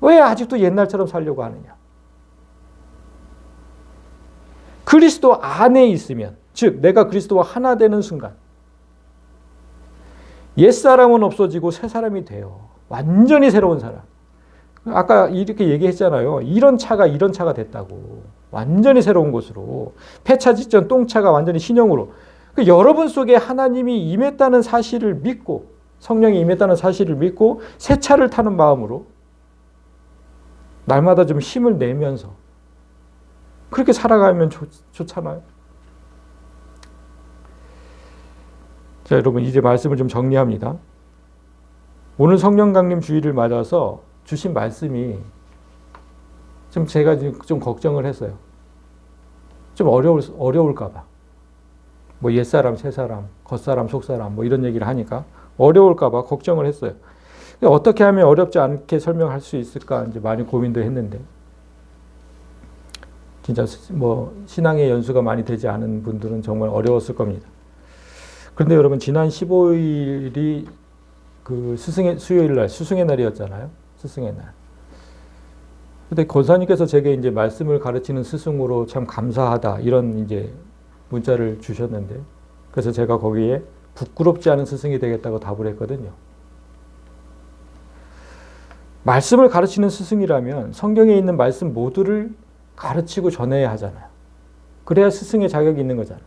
왜 아직도 옛날처럼 살려고 하느냐. 그리스도 안에 있으면, 즉 내가 그리스도와 하나 되는 순간 옛사람은 없어지고 새 사람이 돼요. 완전히 새로운 사람. 아까 이렇게 얘기했잖아요. 이런 차가 됐다고. 완전히 새로운 것으로. 폐차 직전 똥차가 완전히 신형으로. 여러분 속에 하나님이 임했다는 사실을 믿고, 성령이 임했다는 사실을 믿고 새 차를 타는 마음으로 날마다 좀 힘을 내면서 그렇게 살아가면 좋잖아요. 자, 여러분 이제 말씀을 좀 정리합니다. 오늘 성령 강림 주일을 맞아서 주신 말씀이 좀 제가 좀 걱정을 했어요. 좀 어려울까 봐. 뭐 옛사람, 새사람, 겉사람, 속사람 뭐 이런 얘기를 하니까 어려울까 봐 걱정을 했어요. 어떻게 하면 어렵지 않게 설명할 수 있을까 이제 많이 고민도 했는데 진짜 뭐 신앙의 연수가 많이 되지 않은 분들은 정말 어려웠을 겁니다. 그런데 여러분 지난 15일이 그 수요일 날 스승의 날이었잖아요. 스승의 날. 근데 권사님께서 제게 이제 말씀을 가르치는 스승으로 참 감사하다 이런 이제 문자를 주셨는데 그래서 제가 거기에 부끄럽지 않은 스승이 되겠다고 답을 했거든요. 말씀을 가르치는 스승이라면 성경에 있는 말씀 모두를 가르치고 전해야 하잖아요. 그래야 스승의 자격이 있는 거잖아요.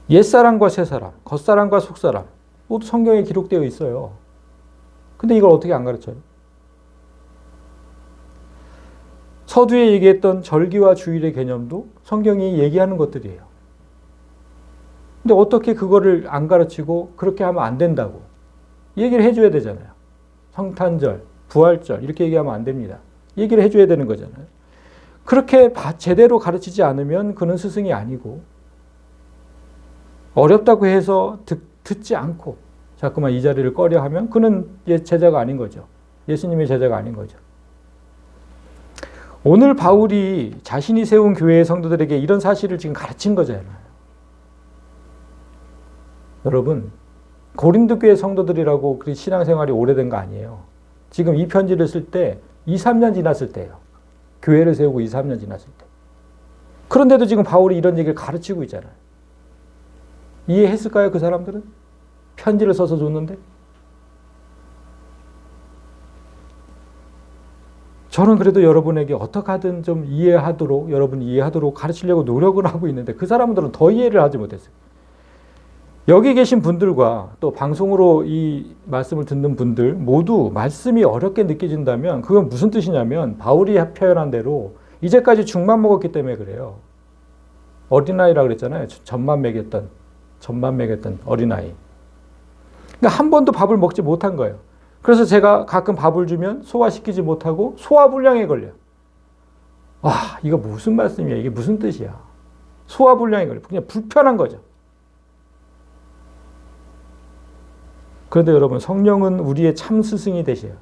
옛사람과 새사람, 겉사람과 속사람 모두 성경에 기록되어 있어요. 근데 이걸 어떻게 안 가르쳐요? 서두에 얘기했던 절기와 주일의 개념도 성경이 얘기하는 것들이에요. 근데 어떻게 그거를 안 가르치고 그렇게 하면 안 된다고 얘기를 해줘야 되잖아요. 성탄절, 부활절 이렇게 얘기하면 안 됩니다. 얘기를 해줘야 되는 거잖아요. 그렇게 제대로 가르치지 않으면 그는 스승이 아니고 어렵다고 해서 듣지 않고 자꾸만 이 자리를 꺼려 하면 그는 제자가 아닌 거죠. 예수님의 제자가 아닌 거죠. 오늘 바울이 자신이 세운 교회의 성도들에게 이런 사실을 지금 가르친 거잖아요. 여러분, 고린도 교회 성도들이라고 그 신앙생활이 오래된 거 아니에요. 지금 이 편지를 쓸 때 2, 3년 지났을 때예요. 교회를 세우고 2, 3년 지났을 때. 그런데도 지금 바울이 이런 얘기를 가르치고 있잖아요. 이해했을까요, 그 사람들은? 편지를 써서 줬는데? 저는 그래도 여러분에게 어떻게 하든 좀 여러분이 이해하도록 가르치려고 노력을 하고 있는데 그 사람들은 더 이해를 하지 못했어요. 여기 계신 분들과 또 방송으로 이 말씀을 듣는 분들 모두 말씀이 어렵게 느껴진다면 그건 무슨 뜻이냐면 바울이 표현한 대로 이제까지 죽만 먹었기 때문에 그래요. 어린아이라 그랬잖아요. 젖만 먹였던 어린아이. 그러니까 한 번도 밥을 먹지 못한 거예요. 그래서 제가 가끔 밥을 주면 소화시키지 못하고 소화불량에 걸려요. 와, 이거 무슨 말씀이야? 이게 무슨 뜻이야? 소화불량에 걸려요. 그냥 불편한 거죠. 그런데 여러분, 성령은 우리의 참 스승이 되셔요.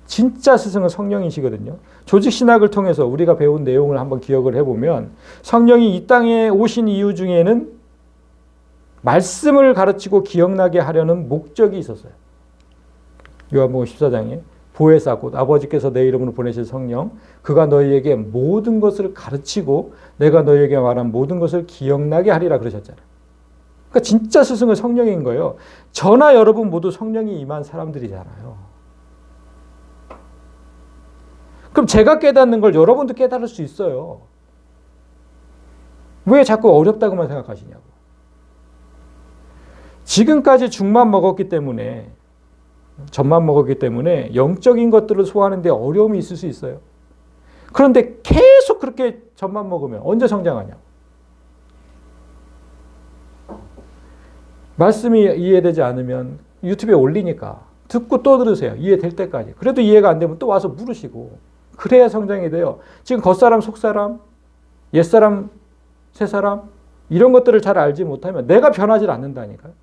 진짜 스승은 성령이시거든요. 조직신학을 통해서 우리가 배운 내용을 한번 기억을 해보면 성령이 이 땅에 오신 이유 중에는 말씀을 가르치고 기억나게 하려는 목적이 있었어요. 요한복음 14장에 보혜사 곧 아버지께서 내 이름으로 보내실 성령 그가 너희에게 모든 것을 가르치고 내가 너희에게 말한 모든 것을 기억나게 하리라 그러셨잖아요. 그러니까 진짜 스승은 성령인 거예요. 저나 여러분 모두 성령이 임한 사람들이잖아요. 그럼 제가 깨닫는 걸 여러분도 깨달을 수 있어요. 왜 자꾸 어렵다고만 생각하시냐고. 지금까지 죽만 먹었기 때문에, 젖만 먹었기 때문에 영적인 것들을 소화하는 데 어려움이 있을 수 있어요. 그런데 계속 그렇게 젖만 먹으면 언제 성장하냐고. 말씀이 이해되지 않으면 유튜브에 올리니까 듣고 또 들으세요. 이해될 때까지. 그래도 이해가 안 되면 또 와서 물으시고. 그래야 성장이 돼요. 지금 겉사람, 속사람, 옛사람, 새사람 이런 것들을 잘 알지 못하면 내가 변하지 않는다니까요.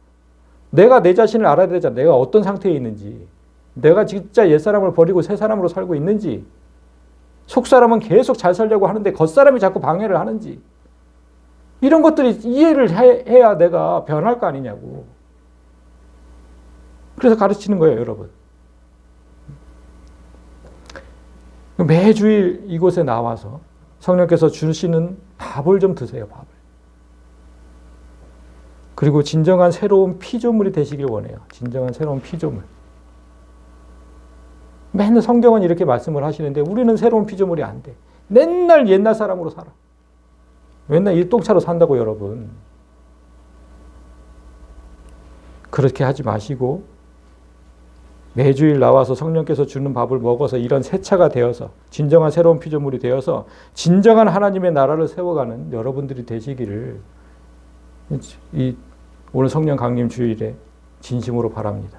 내가 내 자신을 알아야 되잖아. 내가 어떤 상태에 있는지. 내가 진짜 옛사람을 버리고 새사람으로 살고 있는지. 속사람은 계속 잘 살려고 하는데 겉사람이 자꾸 방해를 하는지. 이런 것들이 이해를 해야 내가 변할 거 아니냐고. 그래서 가르치는 거예요, 여러분. 매주일 이곳에 나와서 성령께서 주시는 밥을 좀 드세요, 밥을. 그리고 진정한 새로운 피조물이 되시길 원해요. 진정한 새로운 피조물. 맨날 성경은 이렇게 말씀을 하시는데 우리는 새로운 피조물이 안 돼. 맨날 옛날 사람으로 살아. 맨날 일똥차로 산다고 여러분. 그렇게 하지 마시고 매주일 나와서 성령께서 주는 밥을 먹어서 이런 새 차가 되어서 진정한 새로운 피조물이 되어서 진정한 하나님의 나라를 세워가는 여러분들이 되시기를 이 오늘 성령 강림 주일에 진심으로 바랍니다.